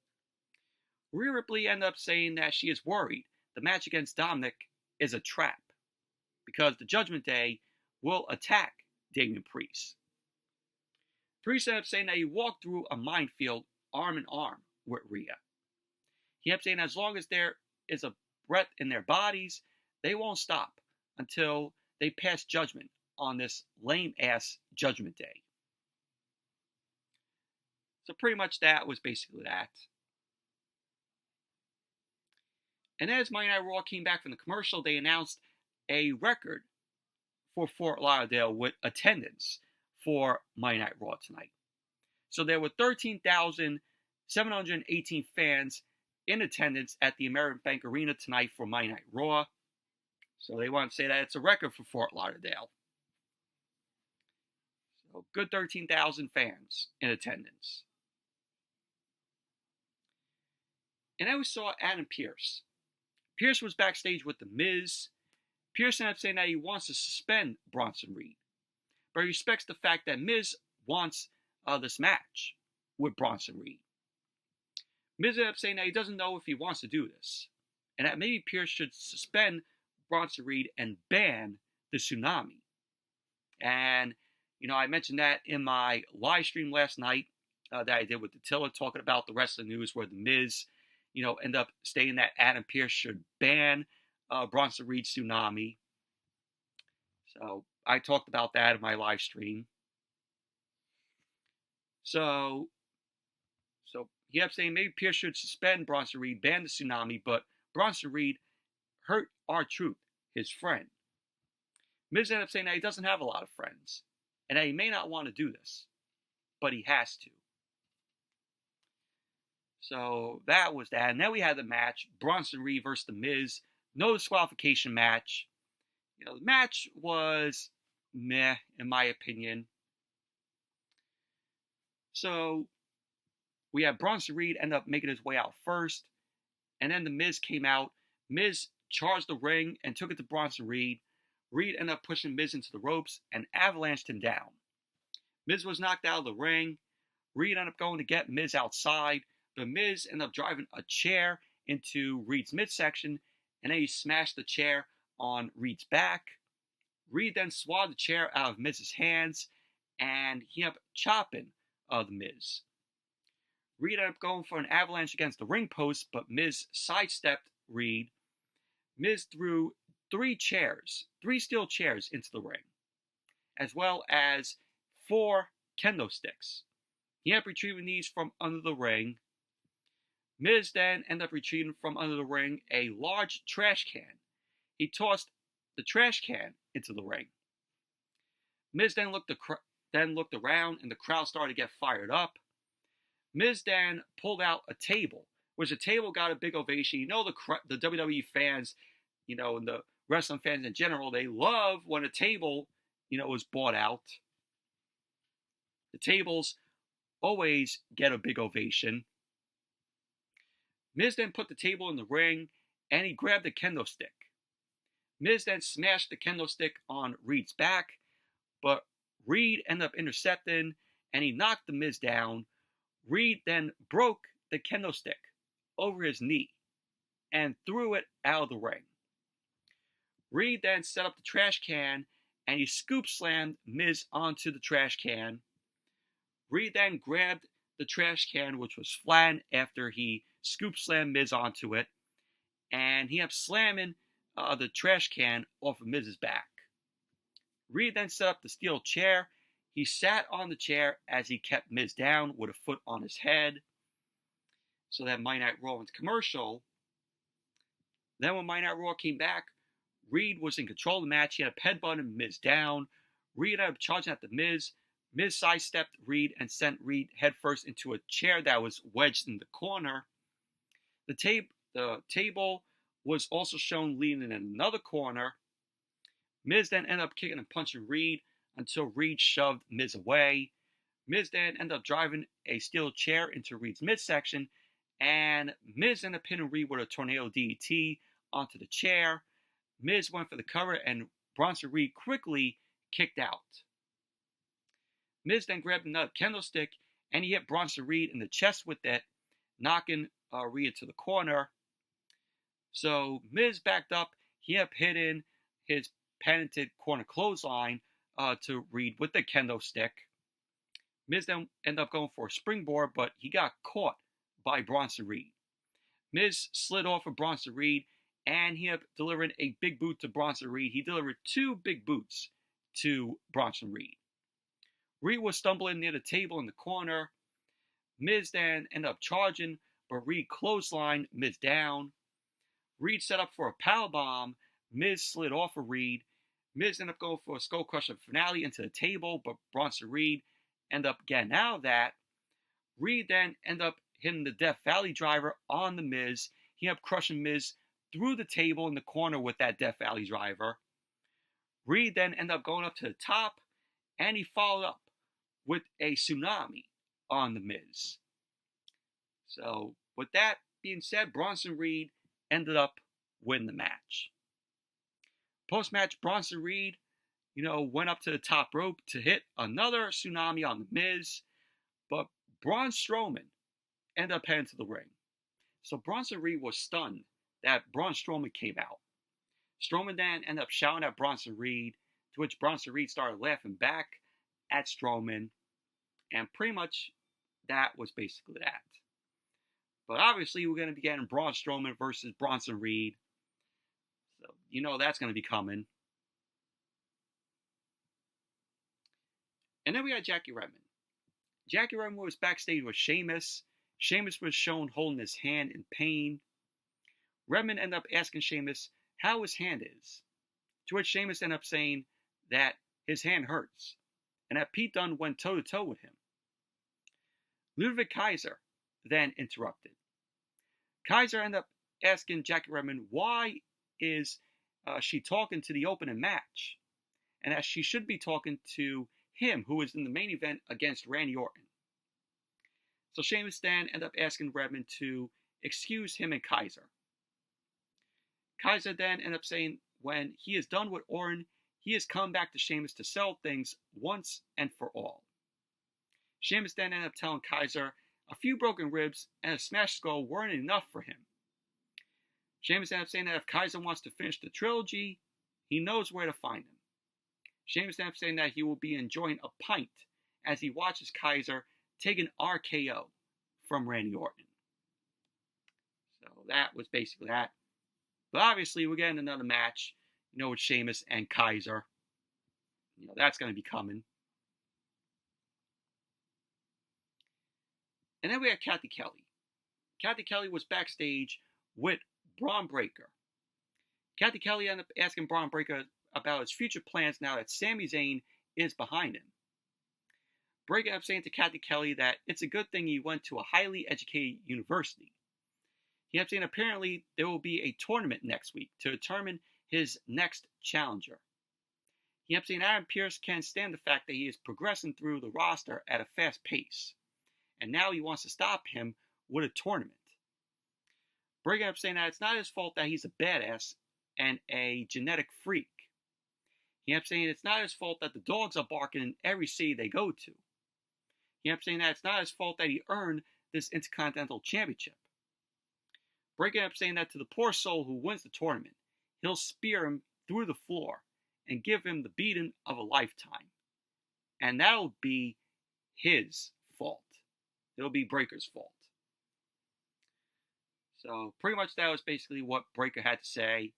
Rhea Ripley ended up saying that she is worried the match against Dominic is a trap because the Judgment Day will attack Damian Priest. Priest ended up saying that he walked through a minefield arm in arm with Rhea. He kept saying as long as there is a breath in their bodies, they won't stop until they pass judgment on this lame-ass Judgment Day. So pretty much that was basically that. And as Monday Night Raw came back from the commercial, they announced a record for Fort Lauderdale with attendance for Monday Night Raw tonight. So there were 13,718 fans in attendance at the Amerant Bank Arena tonight for Monday Night Raw. So they want to say that it's a record for Fort Lauderdale. So good 13,000 fans in attendance. And then we saw Adam Pearce. Pearce was backstage with The Miz. Pearce ended up saying that he wants to suspend Bronson Reed, but he respects the fact that Miz wants this match with Bronson Reed. Miz ended up saying that he doesn't know if he wants to do this, and that maybe Pearce should suspend Bronson Reed and ban the Tsunami. And, I mentioned that in my live stream last night that I did with Attila, talking about the rest of the news where The Miz, end up stating that Adam Pearce should ban Bronson Reed's Tsunami. So I talked about that in my live stream. So he ended up saying maybe Pearce should suspend Bronson Reed, ban the Tsunami, but Bronson Reed hurt R-Truth, his friend. Miz ended up saying that he doesn't have a lot of friends, and that he may not want to do this, but he has to. So that was that. And then we had the match, Bronson Reed versus The Miz. No disqualification match. The match was meh, in my opinion. So we had Bronson Reed end up making his way out first. And then The Miz came out. Miz charged the ring and took it to Bronson Reed. Reed ended up pushing Miz into the ropes and avalanched him down. Miz was knocked out of the ring. Reed ended up going to get Miz outside. The Miz ended up driving a chair into Reed's midsection, and then he smashed the chair on Reed's back. Reed then swatted the chair out of Miz's hands, and he ended up chopping The Miz. Reed ended up going for an avalanche against the ring post, but Miz sidestepped Reed. Miz threw three steel chairs into the ring, as well as 4 kendo sticks. He ended up retrieving these from under the ring. Miz then ended up retrieving from under the ring a large trash can. He tossed the trash can into the ring. Miz then looked around, and the crowd started to get fired up. Miz then pulled out a table, which the table got a big ovation. The WWE fans, and the wrestling fans in general, they love when a table, is bought out. The tables always get a big ovation. Miz then put the table in the ring, and he grabbed the kendo stick. Miz then smashed the kendo stick on Reed's back, but Reed ended up intercepting, and he knocked the Miz down. Reed then broke the kendo stick over his knee and threw it out of the ring. Reed then set up the trash can, and he scoop slammed Miz onto the trash can. Reed then grabbed the trash can, which was flattened after he scoop slammed Miz onto it, and he ended up slamming the trash can off of Miz's back. Reed then set up the steel chair. He sat on the chair as he kept Miz down with a foot on his head. So that Monday Night Raw went to commercial. Then when Monday Night Raw came back, Reed was in control of the match. He had a headbutt and Miz down. Reed ended up charging at the Miz. Miz sidestepped Reed and sent Reed headfirst into a chair that was wedged in the corner. The table was also shown leaning in another corner. Miz then ended up kicking and punching Reed until Reed shoved Miz away. Miz then ended up driving a steel chair into Reed's midsection, and Miz ended up hitting Reed with a tornado DDT onto the chair. Miz went for the cover, and Bronson Reed quickly kicked out. Miz then grabbed another kendo stick, and he hit Bronson Reed in the chest with it, knocking Reed into the corner. So Miz backed up. He ended up hitting his patented corner clothesline to Reed with the kendo stick. Miz then ended up going for a springboard, but he got caught by Bronson Reed. Miz slid off of Bronson Reed, and he ended up delivering a big boot to Bronson Reed. He delivered 2 big boots to Bronson Reed. Reed was stumbling near the table in the corner. Miz then ended up charging, but Reed clotheslined Miz down. Reed set up for a powerbomb. Miz slid off of Reed. Miz ended up going for a skull crusher finale into the table, but Bronson Reed ended up getting out of that. Reed then ended up hitting the Death Valley driver on the Miz. He ended up crushing Miz through the table in the corner with that Death Valley driver. Reed then ended up going up to the top, and he followed up with a tsunami on the Miz. So, with that being said, Bronson Reed ended up winning the match. Post-match, Bronson Reed, went up to the top rope to hit another tsunami on the Miz, but Braun Strowman ended up heading to the ring. So Bronson Reed was stunned that Braun Strowman came out. Strowman then ended up shouting at Bronson Reed, to which Bronson Reed started laughing back at Strowman, and pretty much that was basically that. But obviously, we're going to be getting Braun Strowman versus Bronson Reed. So, that's going to be coming. And then we got Jackie Redmond. Jackie Redmond was backstage with Sheamus. Sheamus was shown holding his hand in pain. Redmond ended up asking Sheamus how his hand is, to which Sheamus ended up saying that his hand hurts, and that Pete Dunne went toe-to-toe with him. Ludwig Kaiser then interrupted. Kaiser ended up asking Jackie Redmond why is she talking to the opening match, and that she should be talking to him, who was in the main event against Randy Orton. So Sheamus then ended up asking Redmond to excuse him and Kaiser. Kaiser then ended up saying when he is done with Orton, he has come back to Sheamus to settle things once and for all. Sheamus then ended up telling Kaiser a few broken ribs and a smashed skull weren't enough for him. Sheamus ended up saying that if Kaiser wants to finish the trilogy, he knows where to find him. Sheamus ended up saying that he will be enjoying a pint as he watches Kaiser take an RKO from Randy Orton. So that was basically that. But obviously, we're getting another match, with Sheamus and Kaiser. That's going to be coming. And then we had Kathy Kelly. Kathy Kelly was backstage with Braun Breaker. Kathy Kelly ended up asking Braun Breaker about his future plans now that Sami Zayn is behind him. Breaker ended up saying to Kathy Kelly that it's a good thing he went to a highly educated university. He ended up saying apparently there will be a tournament next week to determine his next challenger. He ended up saying Adam Pearce can't stand the fact that he is progressing through the roster at a fast pace, and now he wants to stop him with a tournament. Breaker ended up saying that it's not his fault that he's a badass and a genetic freak. He ended up saying it's not his fault that the dogs are barking in every city they go to. He ended up saying that it's not his fault that he earned this Intercontinental Championship. Breaker ended up saying that to the poor soul who wins the tournament, he'll spear him through the floor and give him the beating of a lifetime. And that'll be his fault. It'll be Breaker's fault. So pretty much that was basically what Breaker had to say.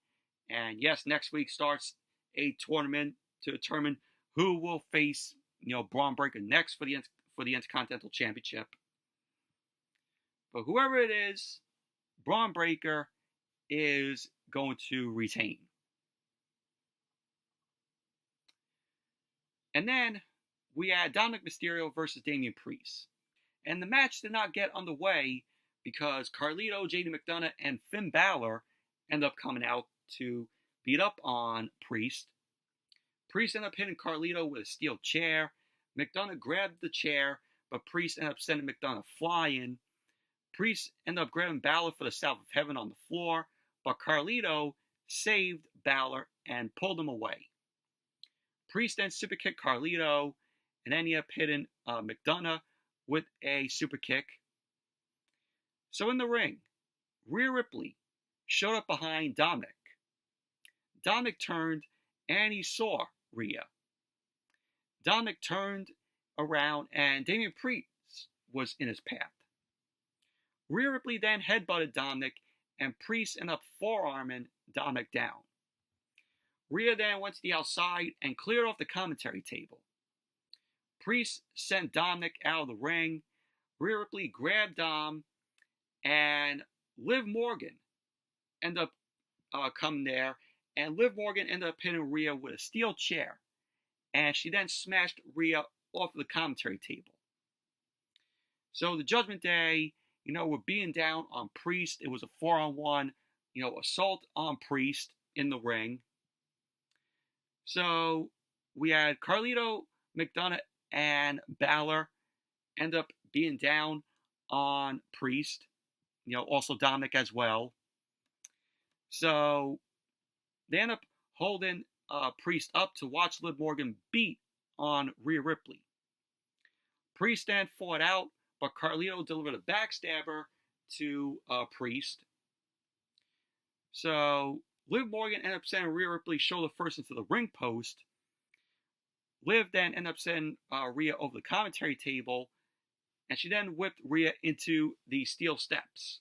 And yes, next week starts a tournament to determine who will face, Braun Breaker next for the Intercontinental Championship. But whoever it is, Braun Breaker is going to retain. And then we had Dominic Mysterio versus Damian Priest. And the match did not get underway because Carlito, JD McDonough, and Finn Balor end up coming out to beat up on Priest. Priest ended up hitting Carlito with a steel chair. McDonough grabbed the chair, but Priest ended up sending McDonough flying. Priest ended up grabbing Balor for the South of Heaven on the floor, but Carlito saved Balor and pulled him away. Priest then super kicked Carlito, and then he ended up hitting McDonough with a super kick. So in the ring, Rhea Ripley showed up behind Dominic. Dominic turned and he saw Rhea. Dominic turned around and Damian Priest was in his path. Rhea Ripley then headbutted Dominic and Priest ended up forearming Dominic down. Rhea then went to the outside and cleared off the commentary table. Priest sent Dominic out of the ring. Rhea Ripley grabbed Dom, and Liv Morgan ended up coming there, and Liv Morgan ended up hitting Rhea with a steel chair, and she then smashed Rhea off of the commentary table. So the Judgment Day, were beating down on Priest. It was a 4-on-1, assault on Priest in the ring. So we had Carlito, McDonough, and Balor end up being down on Priest. Also Dominic as well. So they end up holding Priest up to watch Liv Morgan beat on Rhea Ripley. Priest then fought out, but Carlito delivered a backstabber to Priest. So Liv Morgan ended up sending Rhea Ripley shoulder first into the ring post. Liv then ended up sending Rhea over the commentary table, and she then whipped Rhea into the steel steps.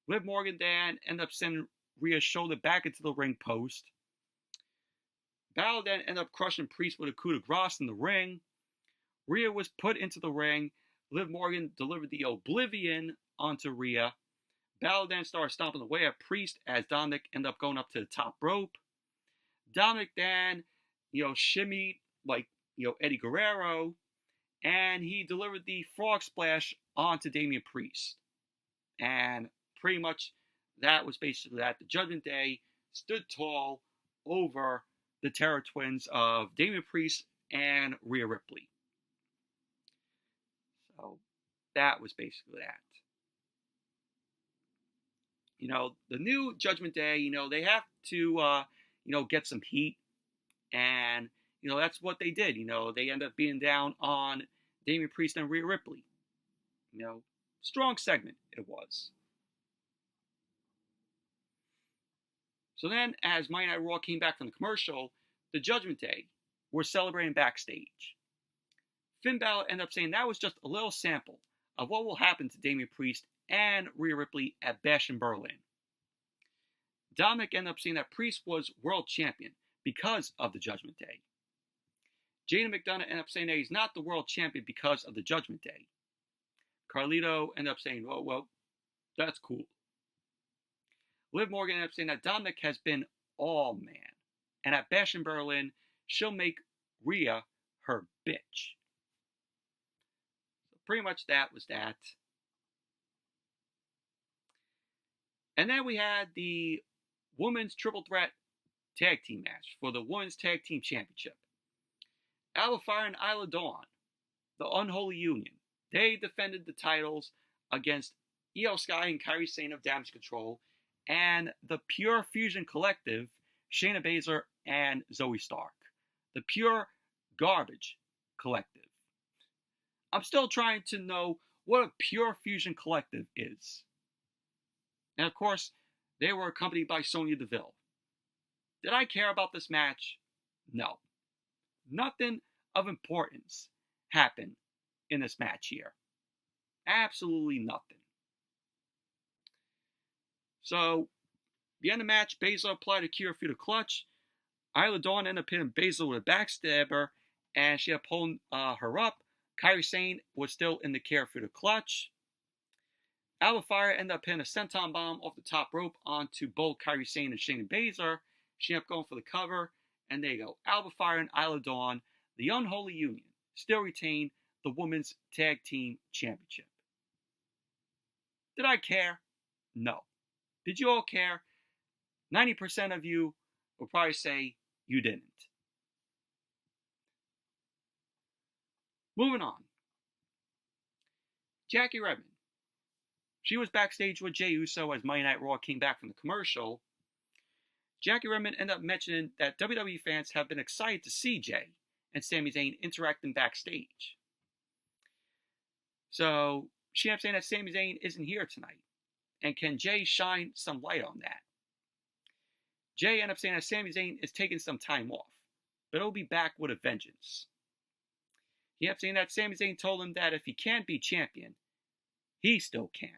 Liv Morgan then ended up sending Rhea's shoulder back into the ring post. Balor then ended up crushing Priest with a coup de grace in the ring. Rhea was put into the ring. Liv Morgan delivered the Oblivion onto Rhea. Balor then started stomping away at Priest as Dominic ended up going up to the top rope. Dominic then, shimmied like, Eddie Guerrero, and he delivered the frog splash onto Damian Priest. And pretty much that was basically that. The Judgment Day stood tall over the Terror Twins of Damian Priest and Rhea Ripley. So that was basically that. The new Judgment Day, they have to, get some heat. And, that's what they did. They ended up being down on Damian Priest and Rhea Ripley. Strong segment it was. So then, as Monday Night Raw came back from the commercial, the Judgment Day were celebrating backstage. Finn Balor ended up saying that was just a little sample of what will happen to Damian Priest and Rhea Ripley at Bash in Berlin. Dominic ended up saying that Priest was world champion because of the Judgment Day. Jada McDonough ended up saying that he's not the world champion because of the Judgment Day. Carlito ended up saying, well, that's cool. Liv Morgan ended up saying that Dominic has been all man. And at Bash in Berlin, she'll make Rhea her bitch. So pretty much that was that. And then we had the Women's Triple Threat Tag Team match for the Women's Tag Team Championship. Alba, Fyre, and Isla Dawn, the Unholy Union, they defended the titles against Io Sky and Kairi Sane of Damage Control and the Pure Fusion Collective, Shayna Baszler and Zoe Stark. The Pure Garbage Collective. I'm still trying to know what a Pure Fusion Collective is. And of course, they were accompanied by Sonya Deville. Did I care about this match? No. Nothing of importance happened in this match here. Absolutely nothing. So, the end of the match, Baszler applied a Kira Fuda clutch. Isla Dawn ended up hitting Baszler with a backstabber, and she had pulled her up. Kairi Sane was still in the Kira Fuda clutch. Alba Fyre ended up hitting a senton bomb off the top rope onto both Kairi Sane and Shayna Baszler. She ended up going for the cover, and there you go. Alba Fyre and Isla Dawn, the Unholy Union, still retain the Women's Tag Team Championship. Did I care? No. Did you all care? 90% of you will probably say you didn't. Moving on. Jackie Redmond. She was backstage with Jey Uso as Monday Night Raw came back from the commercial. Jackie Redmond ended up mentioning that WWE fans have been excited to see Jey and Sami Zayn interacting backstage. So she ended up saying that Sami Zayn isn't here tonight. And can Jey shine some light on that? Jey ended up saying that Sami Zayn is taking some time off, but he'll be back with a vengeance. He ended up saying that Sami Zayn told him that if he can't be champion, he still can.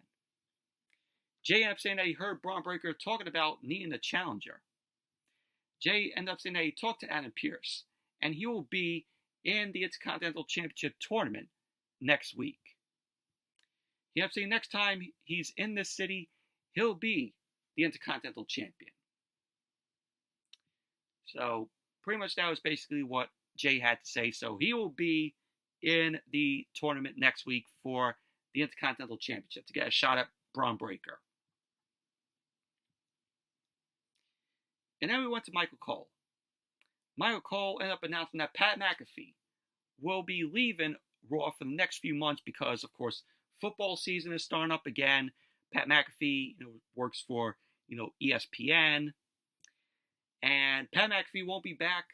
Jey ended up saying that he heard Braun Breaker talking about needing a challenger. Jey ended up saying that he talked to Adam Pearce, and he will be in the Intercontinental Championship tournament next week. He ended up saying next time he's in this city, he'll be the Intercontinental Champion. So pretty much that was basically what Jey had to say. So he will be in the tournament next week for the Intercontinental Championship to get a shot at Braun Breaker. And then we went to Michael Cole. Michael Cole ended up announcing that Pat McAfee will be leaving Raw for the next few months because, of course, football season is starting up again. Pat McAfee works for ESPN. And Pat McAfee won't be back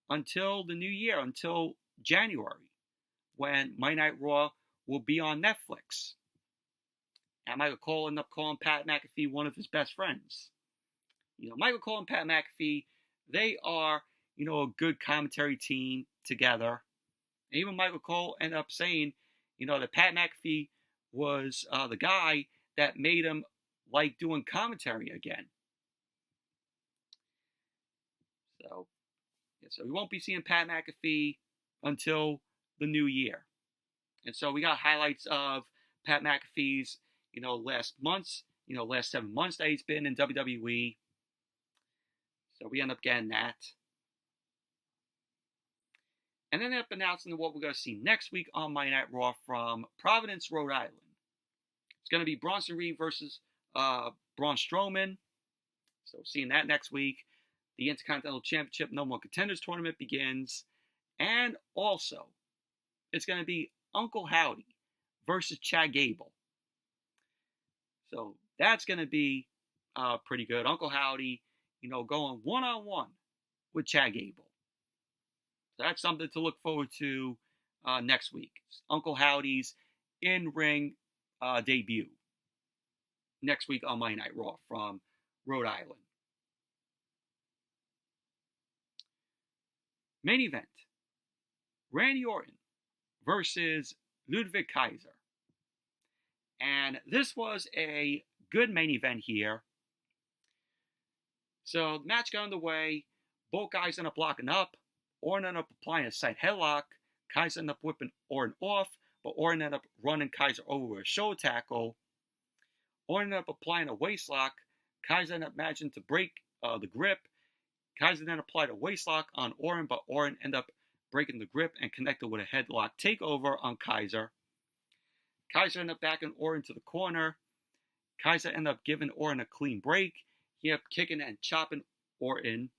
until the new year, until January, when Monday Night Raw will be on Netflix. And Michael Cole ended up calling Pat McAfee one of his best friends. Michael Cole and Pat McAfee, they are, a good commentary team together. And even Michael Cole ended up saying, that Pat McAfee was the guy that made him like doing commentary again. So we won't be seeing Pat McAfee until the new year. And so we got highlights of Pat McAfee's, last 7 months that he's been in WWE. So we end up getting that. And then they end up announcing what we're going to see next week on Monday Night Raw from Providence, Rhode Island. It's going to be Bronson Reed versus Braun Strowman. So seeing that next week. The Intercontinental Championship No More Contenders Tournament begins. And also, it's going to be Uncle Howdy versus Chad Gable. So that's going to be pretty good. Uncle Howdy, going one-on-one with Chad Gable. So that's something to look forward to next week. Uncle Howdy's in-ring debut next week on Monday Night Raw from Rhode Island. Main event, Randy Orton versus Ludwig Kaiser. And this was a good main event here. So the match got underway. Both guys ended up locking up. Orton ended up applying a side headlock. Kaiser ended up whipping Orton off, but Orton ended up running Kaiser over with a shoulder tackle. Orton ended up applying a waistlock. Kaiser ended up managing to break the grip. Kaiser then applied a waistlock on Orton, but Orton ended up breaking the grip and connected with a headlock takeover on Kaiser. Kaiser ended up backing Orton to the corner. Kaiser ended up giving Orton a clean break. He ended up kicking and chopping Orton.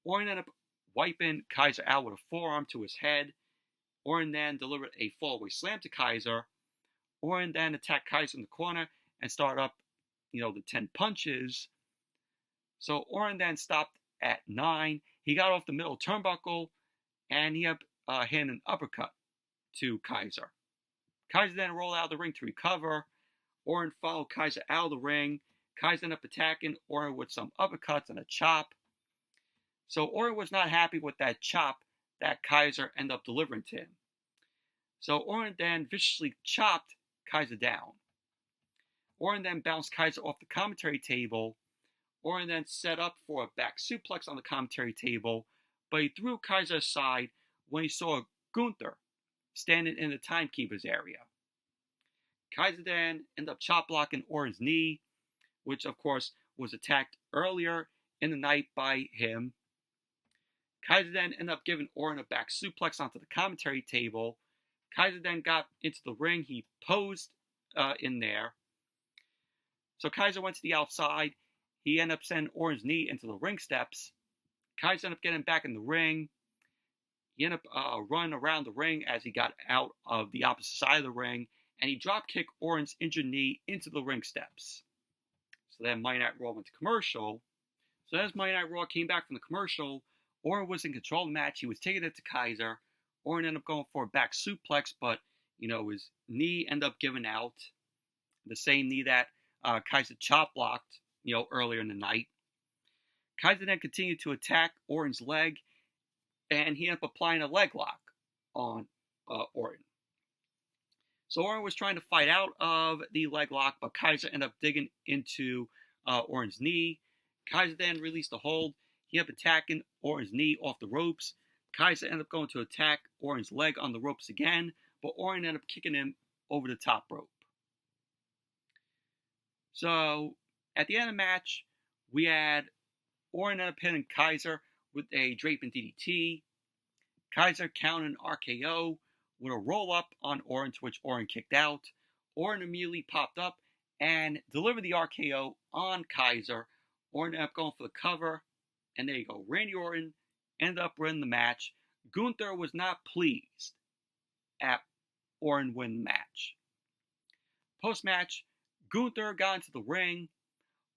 Orton ended up wiping Kaiser out with a forearm to his head. Orton then delivered a fallaway slam to Kaiser. Orton then attacked Kaiser in the corner and started up, the 10 punches. So Orton then stopped at 9. He got off the middle turnbuckle and he ended up hitting an uppercut to Kaiser. Kaiser then rolled out of the ring to recover. Orton followed Kaiser out of the ring. Kaiser ended up attacking Orton with some uppercuts and a chop. So Orton was not happy with that chop that Kaiser ended up delivering to him. So Orton then viciously chopped Kaiser down. Orton then bounced Kaiser off the commentary table. Orton then set up for a back suplex on the commentary table, but he threw Kaiser aside when he saw Gunther standing in the timekeeper's area. Kaiser then ended up chop blocking Orton's knee, which of course was attacked earlier in the night by him. Kaiser then ended up giving Orton a back suplex onto the commentary table. Kaiser then got into the ring. He posed in there. So Kaiser went to the outside. He ended up sending Orton's knee into the ring steps. Kaiser ended up getting back in the ring. He ended up running around the ring as he got out of the opposite side of the ring, and he drop kicked Orton's injured knee into the ring steps. So then Monday Night Raw went to commercial. So as Monday Night Raw came back from the commercial, Orton was in control of the match. He was taking it to Kaiser. Orton ended up going for a back suplex, but his knee ended up giving out. The same knee that Kaiser chop blocked, earlier in the night. Kaiser then continued to attack Orton's leg, and he ended up applying a leg lock on Orton. So Orton was trying to fight out of the leg lock, but Kaiser ended up digging into Orton's knee. Kaiser then released the hold. He ended up attacking Orton's knee off the ropes. Kaiser ended up going to attack Orton's leg on the ropes again, but Orton ended up kicking him over the top rope. So at the end of the match, we had Orton ended up hitting Kaiser with a draping DDT. Kaiser counted an RKO with a roll-up on Orton, to which Orton kicked out. Orton immediately popped up and delivered the RKO on Kaiser. Orton ended up going for the cover, and there you go. Randy Orton ended up winning the match. Gunther was not pleased at Orton winning the match. Post-match, Gunther got into the ring.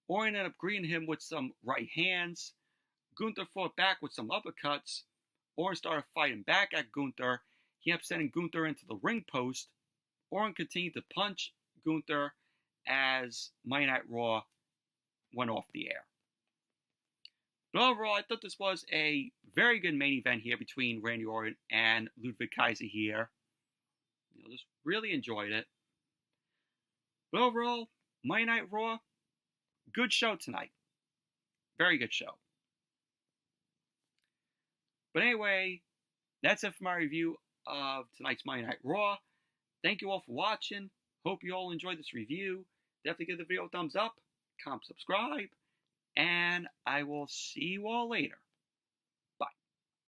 Orton ended up greeting him with some right hands. Gunther fought back with some uppercuts. Orton started fighting back at Gunther. He ended up sending Gunther into the ring post. Orton continued to punch Gunther as Monday Night Raw went off the air. But overall, I thought this was a very good main event here between Randy Orton and Ludwig Kaiser here. Just really enjoyed it. But overall, Monday Night Raw, good show tonight. Very good show. But anyway, that's it for my review of tonight's Monday Night Raw. Thank you all for watching. Hope you all enjoyed this review. Definitely give the video a thumbs up, comment, subscribe, and I will see you all later.